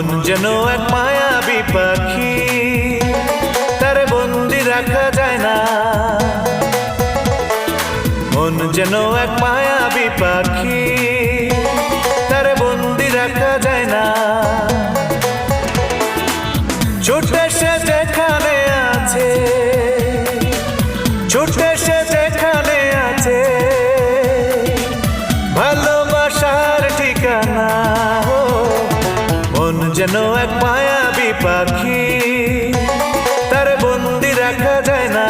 মন যেন এক মায়াবী পাখি, তার বন্দি রাখা যায় না। মন যেন এক মায়াবী পাখি, তার বন্দি রাখা যায় না। ছুটে সে যেখানে আছে, ছুটে সে যেখানে আছে, ভালোবাসার ঠিকানা। মন যেন এক মায়াবী পাখি, তার বন্দি রাখা যায় না।